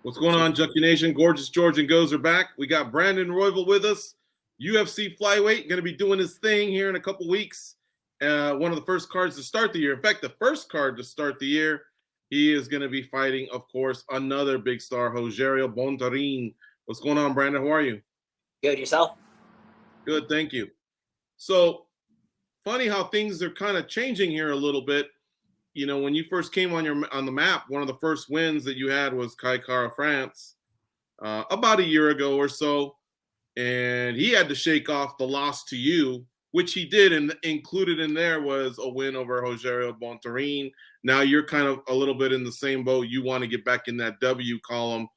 What's going on, Junkie Nation? Gorgeous George and Goes are back. We got Brandon Royval with us, UFC flyweight, going to be doing his thing here in a couple weeks. One of the first cards to start the year. In fact, the first card to start the year. He is going to be fighting, of course, another big star, Rogerio Bontorin. What's going on, Brandon? How are you? Good, yourself? Good, thank you. So, funny how things are kind of changing here a little bit. You know, when you first came on the map, one of the first wins that you had was Kai Kara France about a year ago or so, and he had to shake off the loss to you, which he did, and included in there was a win over Rogerio Bontorin. Now you're kind of a little bit in the same boat. You want to get back in that W column,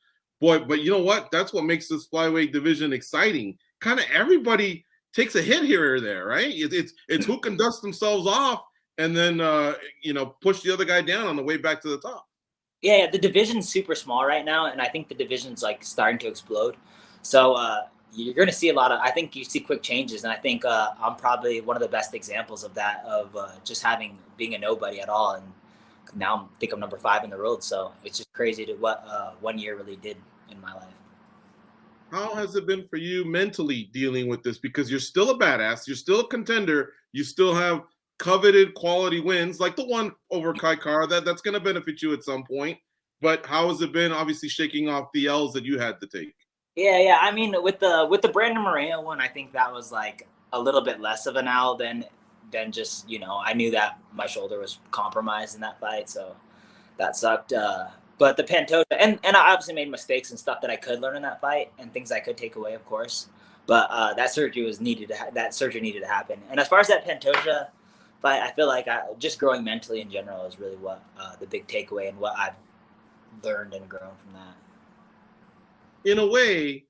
boy. But you know what? That's what makes this flyweight division exciting. Kind of everybody takes a hit here or there, right? It's who can dust themselves off and then, push the other guy down on the way back to the top. Yeah, the division's super small right now, and I think the division's like starting to explode. So you're going to see I think you see quick changes, and I think I'm probably one of the best examples of that, of just being a nobody at all, and now I think I'm number 5 in the world. So it's just crazy to what 1 year really did in my life. How has it been for you mentally dealing with this? Because you're still a badass, you're still a contender, you still have coveted quality wins like the one over Kai Kara that's going to benefit you at some point. But how has it been, obviously, shaking off the L's that you had to take? Yeah. I mean, with the Brandon Moreno one, I think that was like a little bit less of an L than just, I knew that my shoulder was compromised in that fight, so that sucked. But the Pantoja, and I obviously made mistakes and stuff that I could learn in that fight and things I could take away, of course. But that surgery needed to happen. And as far as that Pantoja fight, I feel like just growing mentally in general is really what the big takeaway and what I've learned and grown from that. In a way,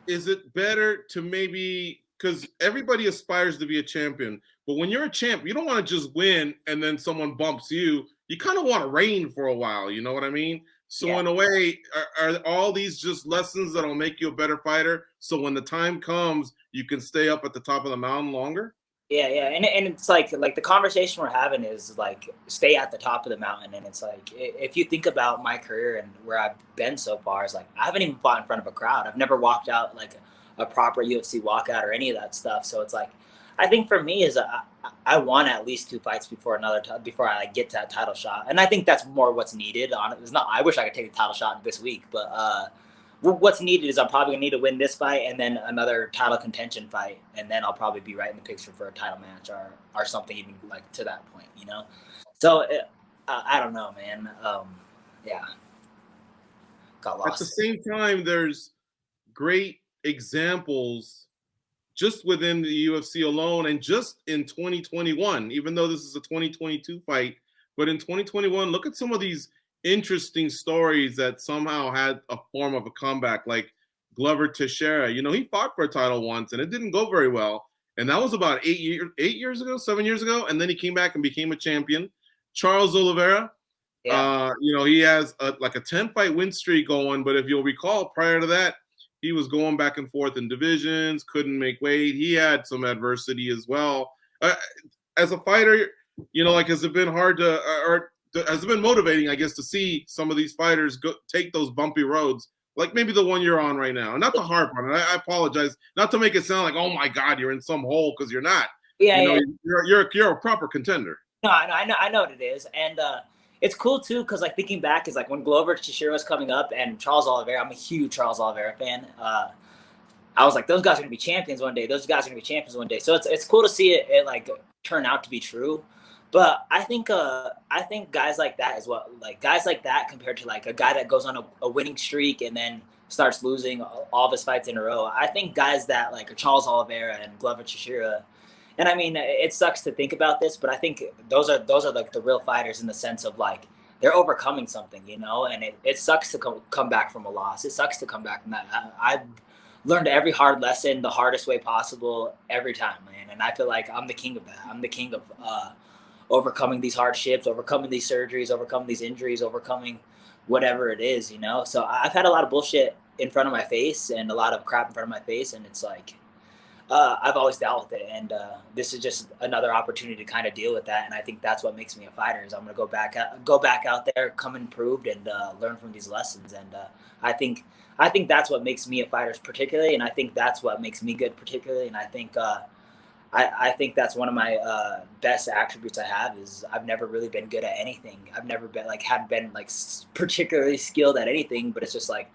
is it better to maybe, because everybody aspires to be a champion, but when you're a champ, you don't want to just win and then someone bumps you. You kind of want to reign for a while, you know what I mean? So yeah. In a way, are all these just lessons that'll make you a better fighter, so when the time comes, you can stay up at the top of the mountain longer? Yeah, and it's like the conversation we're having is like stay at the top of the mountain, and it's like if you think about my career and where I've been so far, it's like I haven't even fought in front of a crowd. I've never walked out like a proper UFC walkout or any of that stuff. So it's like I think for me is I want at least 2 fights before I like get to that title shot, and I think that's more what's needed. It's not. I wish I could take the title shot this week, but what's needed is I'm probably gonna need to win this fight and then another title contention fight, and then I'll probably be right in the picture for a title match or something even like to that point, So I don't know, man. Yeah, got lost. At the same time, there's great examples just within the UFC alone, and just in 2021, even though this is a 2022 fight, but in 2021, look at some of these interesting stories that somehow had a form of a comeback, like Glover Teixeira. He fought for a title once and it didn't go very well, and that was about 7 years ago, and then he came back and became a champion. Charles Oliveira, yeah. He has a 10-fight win streak going, but if you'll recall, prior to that, he was going back and forth in divisions, couldn't make weight. He had some adversity as well. As a fighter, has it been hard to, or has it been motivating, I guess, to see some of these fighters take those bumpy roads, like maybe the one you're on right now? And not to harp on it. I apologize, not to make it sound like, oh my God, you're in some hole, because you're not. Yeah, You're a proper contender. No, I know what it is, and it's cool too, because like thinking back is like when Glover Teixeira was coming up and Charles Oliveira. I'm a huge Charles Oliveira fan. I was like, those guys are gonna be champions one day. Those guys are gonna be champions one day. So it's cool to see it like turn out to be true. But I think guys like that is what, like guys like that compared to like a guy that goes on a winning streak and then starts losing all of his fights in a row. I think guys that like Charles Oliveira and Glover Teixeira, and I mean it sucks to think about this, but I think those are like the real fighters in the sense of like they're overcoming something, and it sucks to come back from a loss. It sucks to come back from that. I've learned every hard lesson the hardest way possible every time, man, and I feel like I'm the king of that. I'm the king of overcoming these hardships, overcoming these surgeries, overcoming these injuries, overcoming whatever it is, So I've had a lot of bullshit in front of my face and a lot of crap in front of my face, and it's like I've always dealt with it, and this is just another opportunity to kind of deal with that. And I think that's what makes me a fighter. Is I'm gonna go back out there, come improved, and learn from these lessons. And I think I think that's what makes me a fighter, particularly, and I think that's what makes me good, particularly. And I think I think that's one of my best attributes I have is I've never really been good at anything. I've never been like had been like particularly skilled at anything, but it's just like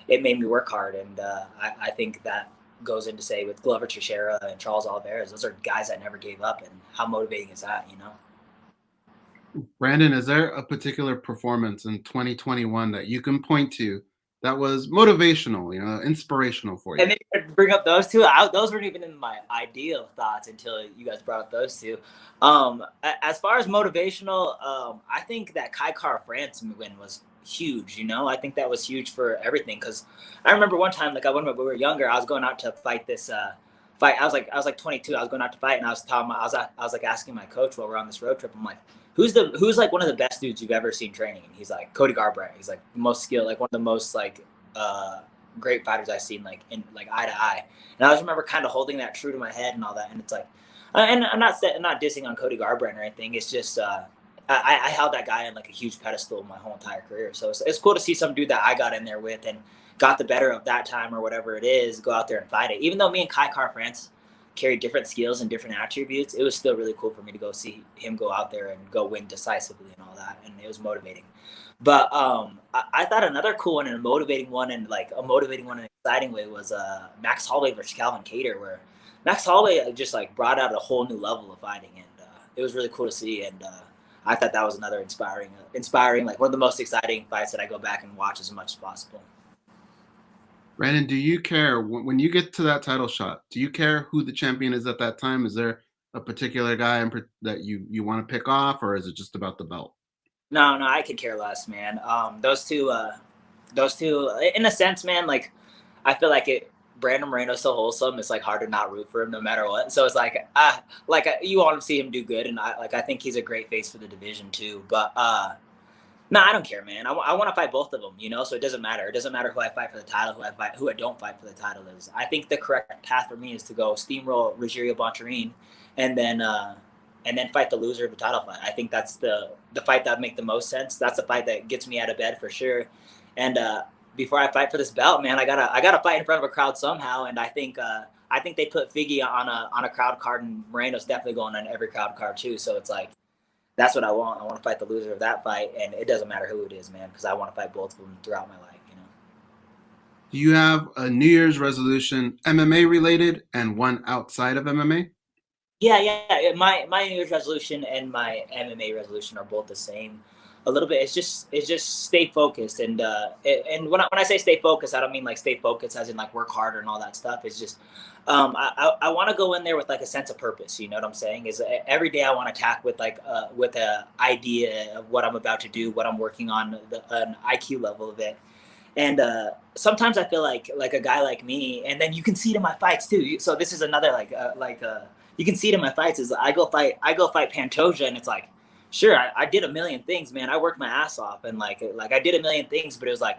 it made me work hard, and I think that goes into say with Glover Teixeira and Charles Oliveira. Those are guys that never gave up, and how motivating is that, you know? Brandon, is there a particular performance in 2021 that you can point to that was motivational, inspirational for you? And then bring up those two. Those weren't even in my ideal thoughts until you guys brought up those two. As far as motivational, I think that Kai Kara France win was huge. You know, I think that was huge for everything because I remember one time, like when we were younger, I was going out to fight this fight. I was like 22. I was going out to fight, and I was like asking my coach while we're on this road trip. I'm like, who's like one of the best dudes you've ever seen training? And he's like Cody Garbrandt. He's like the most skilled, like one of the most like great fighters I've seen like in like eye to eye. And I just remember kind of holding that true to my head and all that. And it's like, and I'm not dissing on Cody Garbrandt or anything. It's just I held that guy on like a huge pedestal my whole entire career. So it's cool to see some dude that I got in there with and got the better of that time or whatever it is, go out there and fight it. Even though me and Kai Kara France carry different skills and different attributes, it was still really cool for me to go see him go out there and go win decisively and all that. And it was motivating. But I thought another cool one and a motivating one and an exciting way was Max Holloway versus Calvin Kattar, where Max Holloway just like brought out a whole new level of fighting, and it was really cool to see. And I thought that was another inspiring, like one of the most exciting fights that I go back and watch as much as possible. Brandon, do you care when you get to that title shot? Do you care who the champion is at that time? Is there a particular guy that you want to pick off, or is it just about the belt? No, I could care less, man. Those two, in a sense, man. Like, I feel like Brandon Moreno's so wholesome. It's like hard to not root for him no matter what. So it's like, you want to see him do good, and I think he's a great face for the division too. But no, I don't care, man. I want to fight both of them, you know. So it doesn't matter. It doesn't matter who I fight for the title, who I don't fight for the title is. I think the correct path for me is to go steamroll Rogerio Bontorin, and then fight the loser of the title fight. I think that's the fight that would make the most sense. That's the fight that gets me out of bed for sure. And before I fight for this belt, man, I gotta fight in front of a crowd somehow. And I think they put Figgy on a crowd card, and Moreno's definitely going on every crowd card too. So it's like that's what I want. I want to fight the loser of that fight, and it doesn't matter who it is, man, because I want to fight both of them throughout my life. You know. Do you have a New Year's resolution, MMA related, and one outside of MMA? Yeah. My New Year's resolution and my MMA resolution are both the same. A little bit. It's just stay focused, and when I say stay focused, I don't mean like stay focused as in like work harder and all that stuff. It's just I want to go in there with like a sense of purpose. You know what I'm saying? Is every day I want to attack with like with a idea of what I'm about to do, what I'm working on, an IQ level of it. And sometimes I feel like a guy like me, and then you can see it in my fights too. So this is another you can see it in my fights is I go fight Pantoja, and it's like, sure, I did a million things, man. I worked my ass off, and like I did a million things, but it was like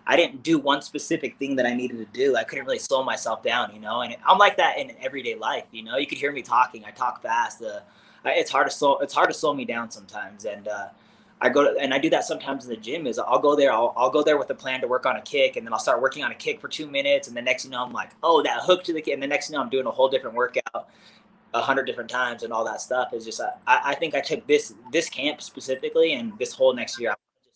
I didn't do one specific thing that I needed to do. I couldn't really slow myself down, you know. And I'm like that in everyday life, you know. You could hear me talking. I talk fast. It's hard to slow me down sometimes, and I do that sometimes in the gym. Is I'll go there with a plan to work on a kick, and then I'll start working on a kick for 2 minutes, and the next thing you know I'm like, oh, that hook to the kick, and the next thing you know I'm doing a whole different workout 100 different times and all that stuff. Is just I think I took this camp specifically and this whole next year I just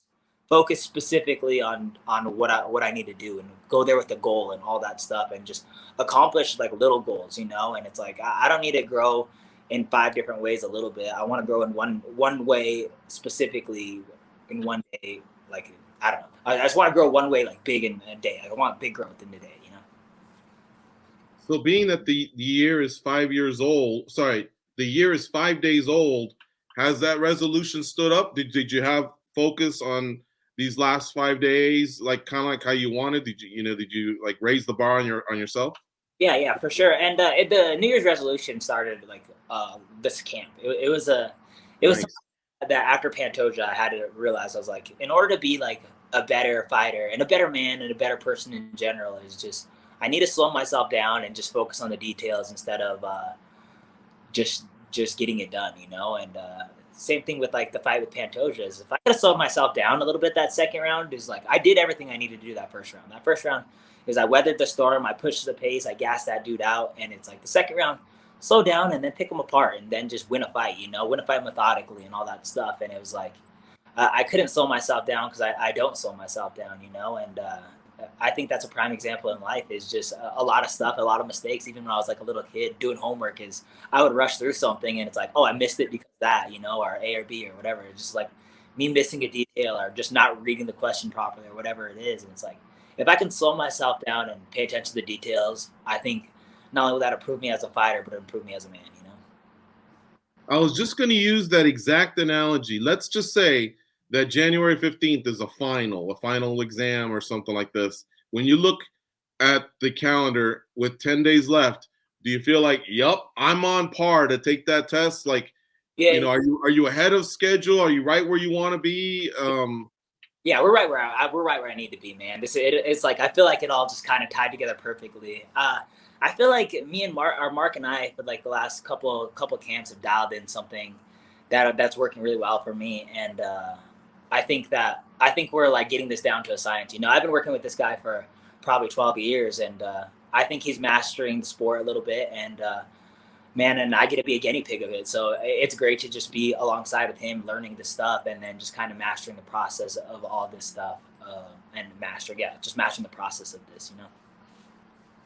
focus specifically on what I need to do and go there with a goal and all that stuff and just accomplish like little goals, you know. And it's like I don't need to grow in 5 different ways a little bit. I want to grow in one way specifically in one day. Like I don't know, I just want to grow one way like big in a day. I want big growth in the day, you know. So being that the year is 5 years old, the year is 5 days old, has that resolution stood up? Did you have focus on these last 5 days, like kind of like how you wanted? Did you like raise the bar on yourself? Yeah, for sure. And the New Year's resolution started like this camp. It was Nice. that after Pantoja, I had to realize I was like, in order to be like a better fighter and a better man and a better person in general, is just I need to slow myself down and just focus on the details instead of just getting it done, you know. And same thing with like the fight with Pantoja. Is if I could have slowed myself down a little bit that second round, is like I did everything I needed to do that first round. That first round is I weathered the storm, I pushed the pace, I gassed that dude out, and it's like the second round, slow down and then pick them apart and then just win a fight, you know, win a fight methodically and all that stuff. And it was like I couldn't slow myself down because I don't slow myself down, you know. And I think that's a prime example in life is just a lot of stuff, a lot of mistakes. Even when I was like a little kid doing homework, is I would rush through something and it's like, oh, I missed it because of that, you know, or A or B or whatever. It's just like me missing a detail or just not reading the question properly or whatever it is. And it's like, if I can slow myself down and pay attention to the details, I think not only will that improve me as a fighter, but improve me as a man, you know? I was just going to use that exact analogy. Let's just say that January 15th is a final exam or something like this. When you look at the calendar with 10 days left, do you feel like, yup, I'm on par to take that test? Like, yeah, you know, are you ahead of schedule? Are you right where you want to be? Yeah, we're right where I need to be, man. It's like I feel like it all just kind of tied together perfectly. I feel like me and Mark and I for like the last couple camps have dialed in something that's working really well for me, and I think we're like getting this down to a science. You know, I've been working with this guy for probably 12 years, and I think he's mastering the sport a little bit, and man, and I get to be a guinea pig of it. So it's great to just be alongside with him, learning this stuff, and then just kind of mastering the process of all this stuff, and just mastering the process of this, you know.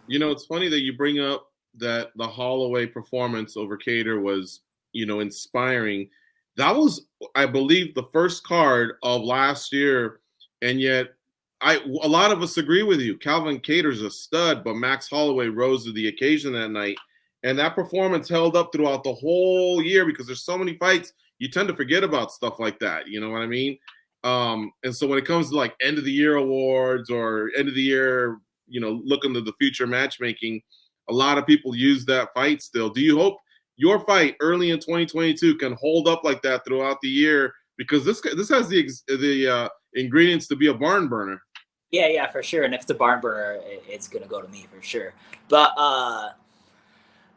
You know, it's funny that you bring up that the Holloway performance over Kattar was, you know, inspiring. That was, I believe, the first card of last year, and yet a lot of us agree with you. Calvin Kattar's a stud, but Max Holloway rose to the occasion that night, and that performance held up throughout the whole year because there's so many fights, you tend to forget about stuff like that. You know what I mean? And so when it comes to like end of the year awards or end of the year, you know, looking to the future matchmaking, a lot of people use that fight still. Do you hope your fight early in 2022 can hold up like that throughout the year? Because this has the ingredients to be a barn burner. Yeah, for sure. And if it's a barn burner, it's gonna go to me for sure. But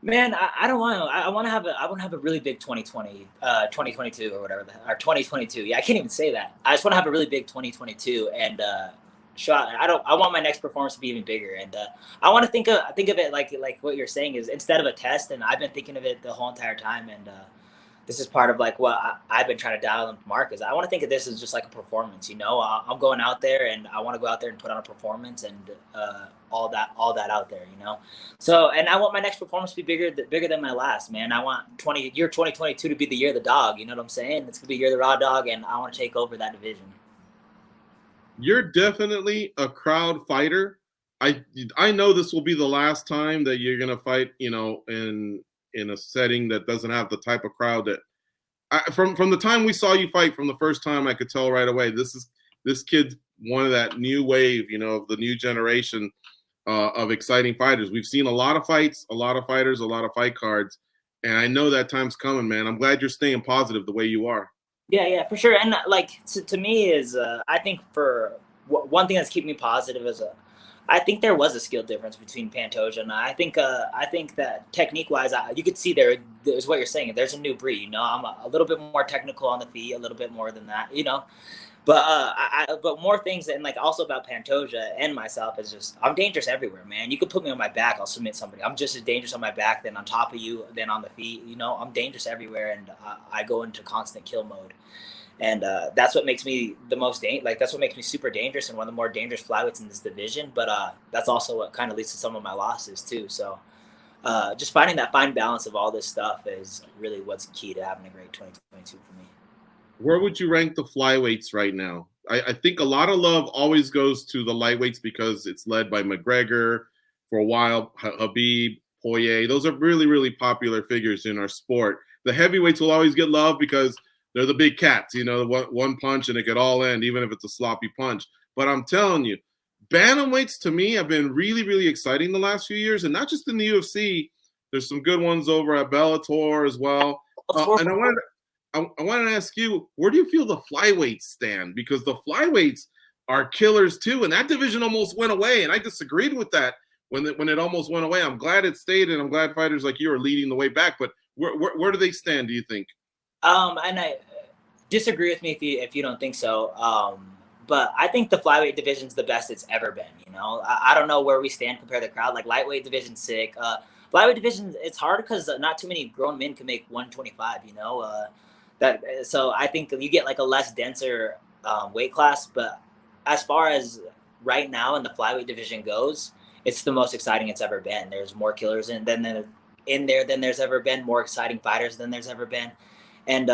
man, I don't want to. I want to have a really big 2022 or whatever, or 2022. Yeah, I can't even say that. I just want to have a really big 2022 and shot. I want my next performance to be even bigger, and I want to think of it like what you're saying is instead of a test. And I've been thinking of it the whole entire time, and this is part of like what I've been trying to dial into Mark is I want to think of this as just like a performance. You know, I'm going out there and I want to go out there and put on a performance and all that out there. You know, so and I want my next performance to be bigger than my last. Man, I want 2022 to be the year of the dog. You know what I'm saying? It's gonna be year of the raw dog, and I want to take over that division. You're definitely a crowd fighter. I know this will be the last time that you're gonna fight, you know, in a setting that doesn't have the type of crowd that from the time we saw you fight from the first time, I could tell right away this kid's one of that new wave, you know, of the new generation of exciting fighters. We've seen a lot of fights, a lot of fighters, a lot of fight cards, and I know that time's coming, man. I'm glad you're staying positive the way you are. Yeah, for sure. And like to me is I think for one thing that's keeping me positive is I think there was a skill difference between Pantoja and I think that technique wise, you could see there's what you're saying. There's a new breed. You know, I'm a little bit more technical on the feet, a little bit more than that. You know, but but more things, and like also about Pantoja and myself is just I'm dangerous everywhere, man. You could put me on my back, I'll submit somebody. I'm just as dangerous on my back than on top of you, than on the feet. You know, I'm dangerous everywhere, and I go into constant kill mode. And that's what makes me that's what makes me super dangerous and one of the more dangerous flyweights in this division. But that's also what kind of leads to some of my losses too. So just finding that fine balance of all this stuff is really what's key to having a great 2022 for me. Where would you rank the flyweights right now? I think a lot of love always goes to the lightweights because it's led by McGregor for a while, Habib, Poirier. Those are really, really popular figures in our sport. The heavyweights will always get love because they're the big cats, you know, one punch and it could all end, even if it's a sloppy punch. But I'm telling you, bantamweights to me have been really, really exciting the last few years, and not just in the UFC. There's some good ones over at Bellator as well. And I wanted to ask you, where do you feel the flyweights stand? Because the flyweights are killers too, and that division almost went away, and I disagreed with that when it almost went away. I'm glad it stayed, and I'm glad fighters like you are leading the way back. But where do they stand, do you think? And I disagree with me if you don't think so. But I think the flyweight division's the best it's ever been. You know, I don't know where we stand compared to the crowd. Like lightweight division's sick. Flyweight division, it's hard because not too many grown men can make 125. You know, so I think you get like a less denser weight class. But as far as right now in the flyweight division goes, it's the most exciting it's ever been. There's more killers in there than there's ever been. More exciting fighters than there's ever been, and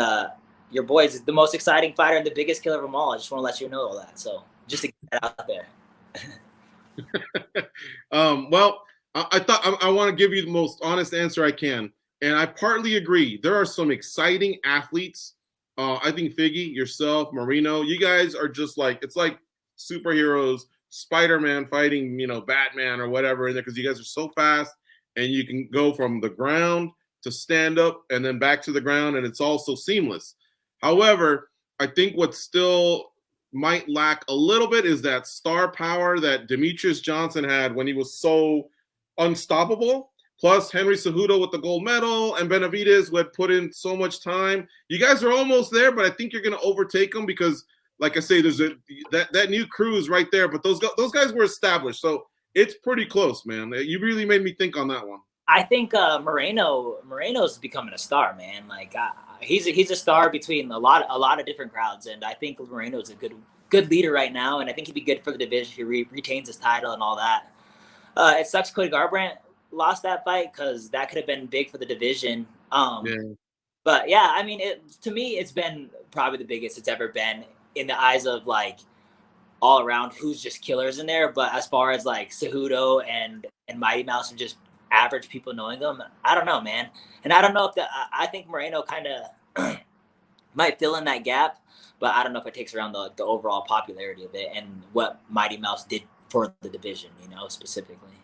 your boy's the most exciting fighter and the biggest killer of them all. I just want to let you know all that. So just to get that out there. Well, I thought I want to give you the most honest answer I can. And I partly agree. There are some exciting athletes. I think Figgy, yourself, Marino, you guys are just like, it's like superheroes, Spider-Man fighting, Batman or whatever in there, because you guys are so fast and you can go from the ground to stand up and then back to the ground, and it's all so seamless. However, I think what still might lack a little bit is that star power that Demetrius Johnson had when he was so unstoppable. Plus Henry Cejudo with the gold medal and Benavidez who had put in so much time. You guys are almost there, but I think you're going to overtake them because, like I say, there's that new crew is right there. But those guys were established, so it's pretty close, man. You really made me think on that one. I think Moreno's becoming a star, man. Like he's a star between a lot of different crowds, and I think Moreno's a good leader right now, and I think he'd be good for the division. He retains his title and all that. It sucks Cody Garbrandt lost that fight because that could have been big for the division. But yeah, I mean, to me, it's been probably the biggest it's ever been in the eyes of like all around who's just killers in there. But as far as like Cejudo and Mighty Mouse and just average people knowing them, I don't know, man. And I don't know if I think Moreno kind of might fill in that gap, but I don't know if it takes around the overall popularity of it and what Mighty Mouse did for the division, specifically.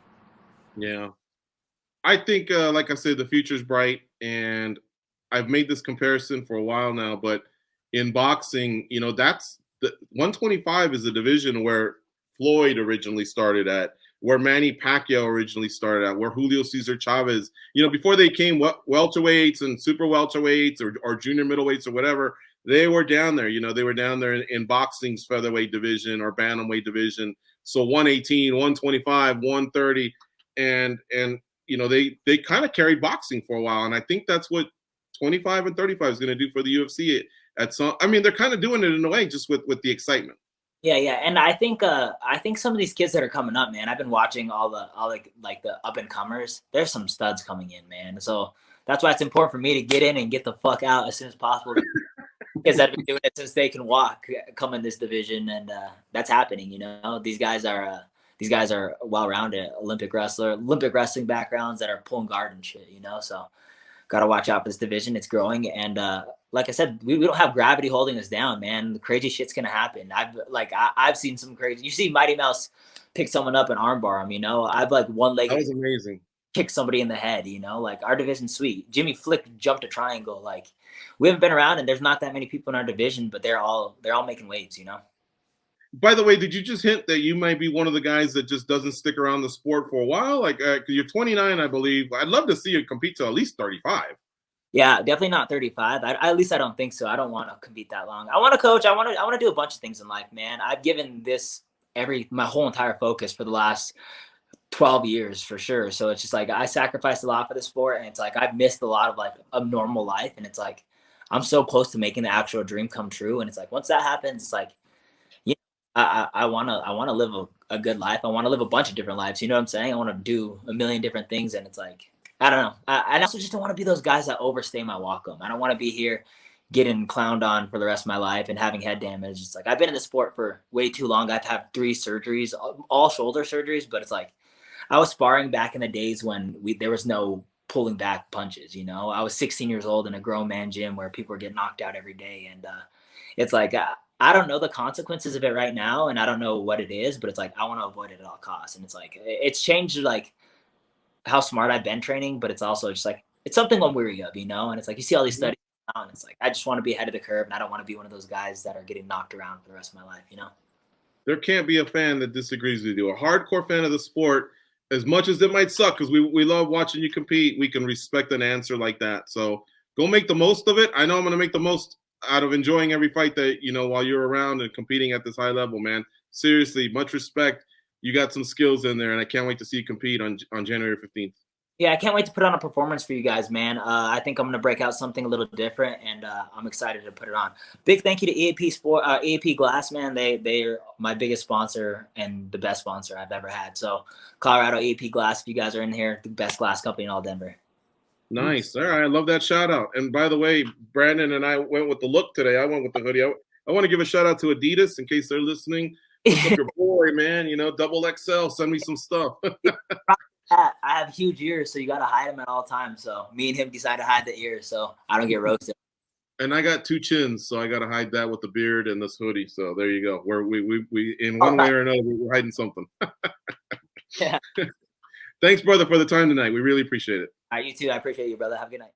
Yeah. I think, like I said, the future's bright, and I've made this comparison for a while now, but in boxing, that's the 125 is a division where Floyd originally started at, where Manny Pacquiao originally started at, where Julio Cesar Chavez, before they came welterweights and super welterweights or junior middleweights or whatever, they were down there. They were down there in boxing's featherweight division or bantamweight division. So 118, 125, 130, and they kind of carried boxing for a while, and I think that's what 25 and 35 is going to do for the UFC at some. I mean, they're kind of doing it in a way, just with the excitement. Yeah, and I think some of these kids that are coming up, man. I've been watching all the up and comers. There's some studs coming in, man. So that's why it's important for me to get in and get the fuck out as soon as possible. Because I've been doing it since they can walk, come in this division, and that's happening. These guys are well-rounded, Olympic wrestling backgrounds that are pulling guard and shit. So got to watch out for this division. It's growing, and like I said, we don't have gravity holding us down, man. The crazy shit's gonna happen. I've seen some crazy. You see Mighty Mouse pick someone up and armbar him. I've one leg. That was amazing. Kick somebody in the head. Our division's sweet. Jimmy Flick jumped a triangle. We haven't been around, and there's not that many people in our division, but they're all making waves. By the way, did you just hint that you might be one of the guys that just doesn't stick around the sport for a while? You're 29, I believe. I'd love to see you compete till at least 35. Yeah, definitely not 35. At least I don't think so. I don't want to compete that long. I want to coach. I want to do a bunch of things in life, man. I've given this my whole entire focus for the last 12 years for sure. So it's just I sacrificed a lot for the sport, and it's I've missed a lot of a normal life, and it's I'm so close to making the actual dream come true. And it's once that happens, it's I want to live a good life. I want to live a bunch of different lives. You know what I'm saying? I want to do a million different things, and it's I don't know. I also just don't want to be those guys that overstay my welcome. I don't want to be here getting clowned on for the rest of my life and having head damage. It's I've been in the sport for way too long. I've had 3 surgeries, all shoulder surgeries, but it's I was sparring back in the days when there was no pulling back punches. I was 16 years old in a grown man gym where people were getting knocked out every day, and it's I don't know the consequences of it right now, and I don't know what it is, but it's I want to avoid it at all costs. And it's it's changed how smart I've been training, but it's also just it's something I'm weary of, and it's you see all these studies now, and it's I just want to be ahead of the curve, and I don't want to be one of those guys that are getting knocked around for the rest of my life. There can't be a fan that disagrees with you. A hardcore fan of the sport as much as it might suck, because we love watching you compete, we can respect an answer like that. So go make the most of it. I know I'm going to make the most out of enjoying every fight that, while you're around and competing at this high level, man. Seriously, much respect. You got some skills in there, and I can't wait to see you compete on January 15th. Yeah, I can't wait to put on a performance for you guys, man. I think I'm going to break out something a little different, and I'm excited to put it on. Big thank you to EAP Glass, man. They're my biggest sponsor and the best sponsor I've ever had. So Colorado EAP Glass, if you guys are in here, the best glass company in all Denver. Nice. All right. I love that shout out. And by the way, Brandon and I went with the look today. I went with the hoodie. I want to give a shout out to Adidas in case they're listening. Look up your boy, man. Double XL. Send me some stuff. I have huge ears, so you got to hide them at all times. So me and him decided to hide the ears so I don't get roasted. And I got 2 chins, so I got to hide that with the beard and this hoodie. So there you go. Where we in one way or another, we're hiding something. Yeah. Thanks, brother, for the time tonight. We really appreciate it. All right, you too. I appreciate you, brother. Have a good night.